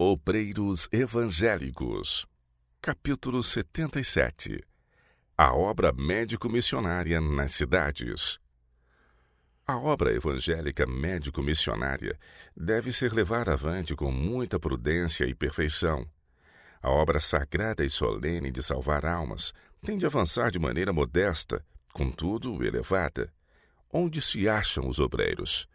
Obreiros Evangélicos. Capítulo 77. A obra médico-missionária nas cidades. A obra evangélica médico-missionária deve ser levada avante com muita prudência e perfeição. A obra sagrada e solene de salvar almas tem de avançar de maneira modesta, contudo elevada. Onde se acham os obreiros?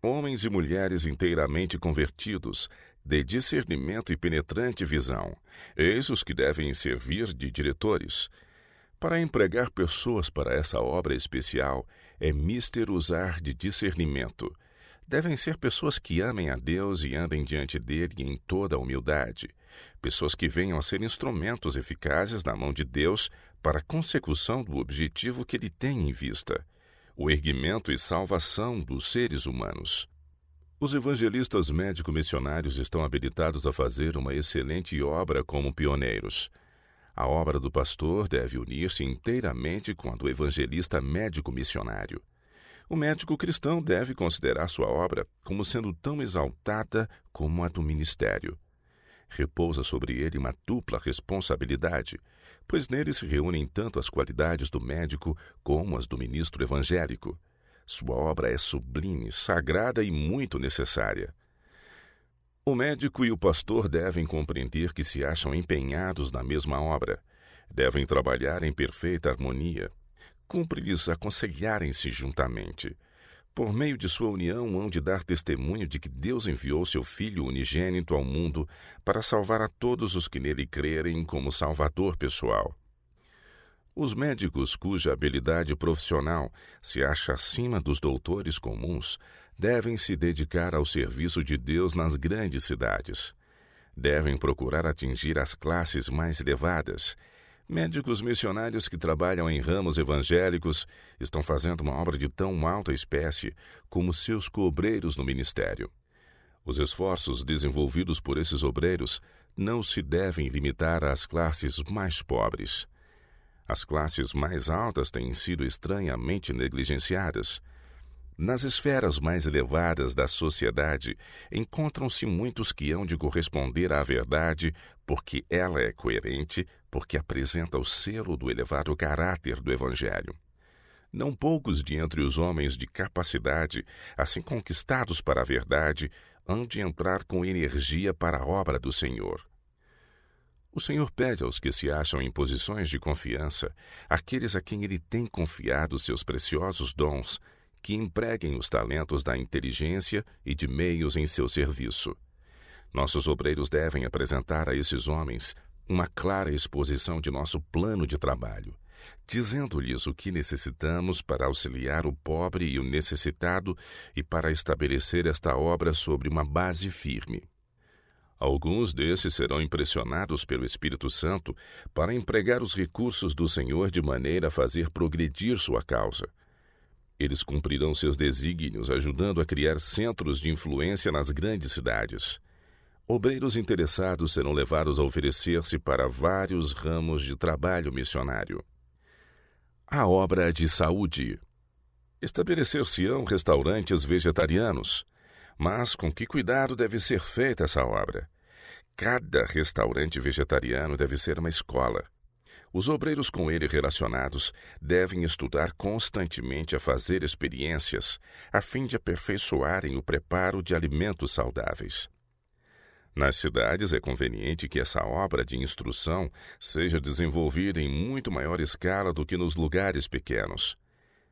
Homens e mulheres inteiramente convertidos, de discernimento e penetrante visão, eis os que devem servir de diretores. Para empregar pessoas para essa obra especial, é mister usar de discernimento. Devem ser pessoas que amem a Deus e andem diante dele em toda a humildade. Pessoas que venham a ser instrumentos eficazes na mão de Deus para a consecução do objetivo que ele tem em vista: o erguimento e salvação dos seres humanos. Os evangelistas médico-missionários estão habilitados a fazer uma excelente obra como pioneiros. A obra do pastor deve unir-se inteiramente com a do evangelista médico-missionário. O médico cristão deve considerar sua obra como sendo tão exaltada como a do ministério. Repousa sobre ele uma dupla responsabilidade, pois nele se reúnem tanto as qualidades do médico como as do ministro evangélico. Sua obra é sublime, sagrada e muito necessária. O médico e o pastor devem compreender que se acham empenhados na mesma obra. Devem trabalhar em perfeita harmonia. Cumpre-lhes aconselharem-se juntamente. Por meio de sua união, hão de dar testemunho de que Deus enviou seu Filho unigênito ao mundo para salvar a todos os que nele crerem como Salvador pessoal. Os médicos cuja habilidade profissional se acha acima dos doutores comuns devem se dedicar ao serviço de Deus nas grandes cidades. Devem procurar atingir as classes mais elevadas. Médicos missionários que trabalham em ramos evangélicos estão fazendo uma obra de tão alta espécie como seus cobreiros no ministério. Os esforços desenvolvidos por esses obreiros não se devem limitar às classes mais pobres. As classes mais altas têm sido estranhamente negligenciadas. Nas esferas mais elevadas da sociedade, encontram-se muitos que hão de corresponder à verdade, porque ela é coerente, porque apresenta o selo do elevado caráter do Evangelho. Não poucos de entre os homens de capacidade, assim conquistados para a verdade, hão de entrar com energia para a obra do Senhor. O Senhor pede aos que se acham em posições de confiança, àqueles a quem Ele tem confiado seus preciosos dons, que empreguem os talentos da inteligência e de meios em seu serviço. Nossos obreiros devem apresentar a esses homens uma clara exposição de nosso plano de trabalho, dizendo-lhes o que necessitamos para auxiliar o pobre e o necessitado e para estabelecer esta obra sobre uma base firme. Alguns desses serão impressionados pelo Espírito Santo para empregar os recursos do Senhor de maneira a fazer progredir sua causa. Eles cumprirão seus desígnios ajudando a criar centros de influência nas grandes cidades. Obreiros interessados serão levados a oferecer-se para vários ramos de trabalho missionário. A obra de saúde. Estabelecer-se-ão restaurantes vegetarianos. Mas com que cuidado deve ser feita essa obra? Cada restaurante vegetariano deve ser uma escola. Os obreiros com ele relacionados devem estudar constantemente a fazer experiências, a fim de aperfeiçoarem o preparo de alimentos saudáveis. Nas cidades é conveniente que essa obra de instrução seja desenvolvida em muito maior escala do que nos lugares pequenos.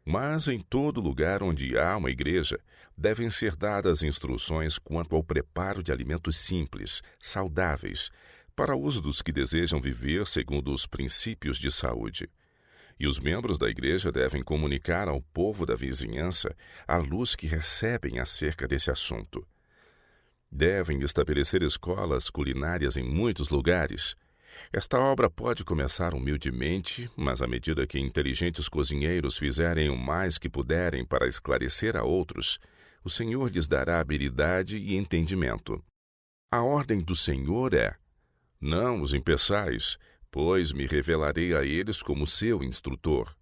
Mas em todo lugar onde há uma igreja, devem ser dadas instruções quanto ao preparo de alimentos simples, saudáveis, para uso dos que desejam viver segundo os princípios de saúde. E os membros da igreja devem comunicar ao povo da vizinhança a luz que recebem acerca desse assunto. Devem estabelecer escolas culinárias em muitos lugares. Esta obra pode começar humildemente, mas à medida que inteligentes cozinheiros fizerem o mais que puderem para esclarecer a outros, o Senhor lhes dará habilidade e entendimento. A ordem do Senhor é: não os impeçais, pois me revelarei a eles como seu instrutor.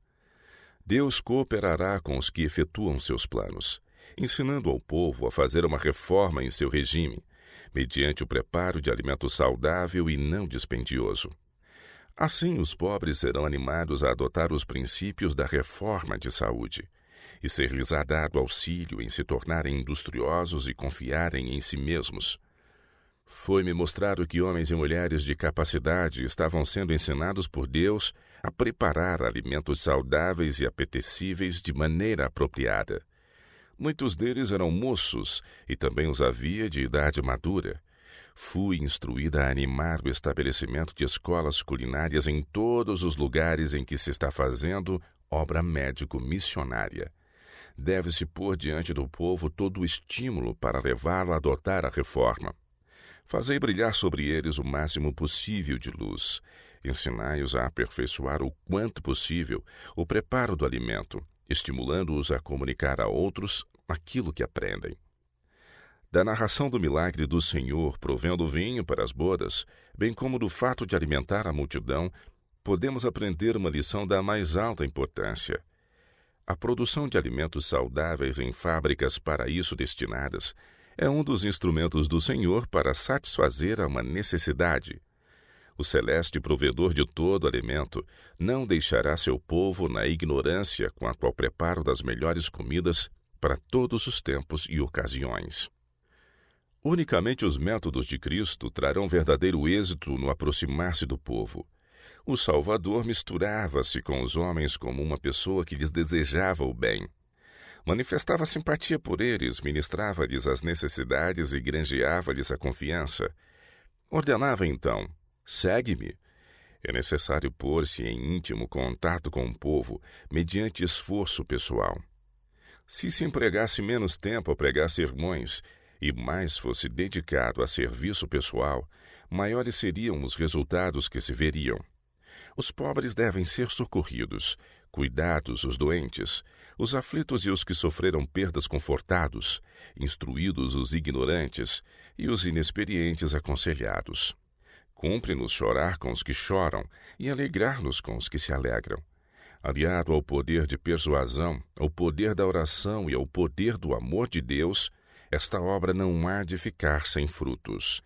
Deus cooperará com os que efetuam seus planos, ensinando ao povo a fazer uma reforma em seu regime, mediante o preparo de alimento saudável e não dispendioso. Assim, os pobres serão animados a adotar os princípios da reforma de saúde, e ser-lhes-á dado auxílio em se tornarem industriosos e confiarem em si mesmos. Foi-me mostrado que homens e mulheres de capacidade estavam sendo ensinados por Deus a preparar alimentos saudáveis e apetecíveis de maneira apropriada. Muitos deles eram moços e também os havia de idade madura. Fui instruída a animar o estabelecimento de escolas culinárias em todos os lugares em que se está fazendo obra médico-missionária. Deve-se pôr diante do povo todo o estímulo para levá-lo a adotar a reforma. Fazei brilhar sobre eles o máximo possível de luz. Ensinai-os a aperfeiçoar o quanto possível o preparo do alimento, estimulando-os a comunicar a outros aquilo que aprendem. Da narração do milagre do Senhor provendo vinho para as bodas, bem como do fato de alimentar a multidão, podemos aprender uma lição da mais alta importância. A produção de alimentos saudáveis em fábricas para isso destinadas é um dos instrumentos do Senhor para satisfazer a uma necessidade. O celeste provedor de todo alimento não deixará seu povo na ignorância quanto ao preparo das melhores comidas para todos os tempos e ocasiões. Unicamente os métodos de Cristo trarão verdadeiro êxito no aproximar-se do povo. O Salvador misturava-se com os homens como uma pessoa que lhes desejava o bem. Manifestava simpatia por eles, ministrava-lhes as necessidades e granjeava-lhes a confiança. Ordenava então: segue-me. É necessário pôr-se em íntimo contato com o povo, mediante esforço pessoal. Se empregasse menos tempo a pregar sermões e mais fosse dedicado a serviço pessoal, maiores seriam os resultados que se veriam. Os pobres devem ser socorridos, cuidados os doentes, os aflitos e os que sofreram perdas confortados, instruídos os ignorantes e os inexperientes aconselhados. Cumpre-nos chorar com os que choram e alegrar-nos com os que se alegram. Aliado ao poder de persuasão, ao poder da oração e ao poder do amor de Deus, esta obra não há de ficar sem frutos.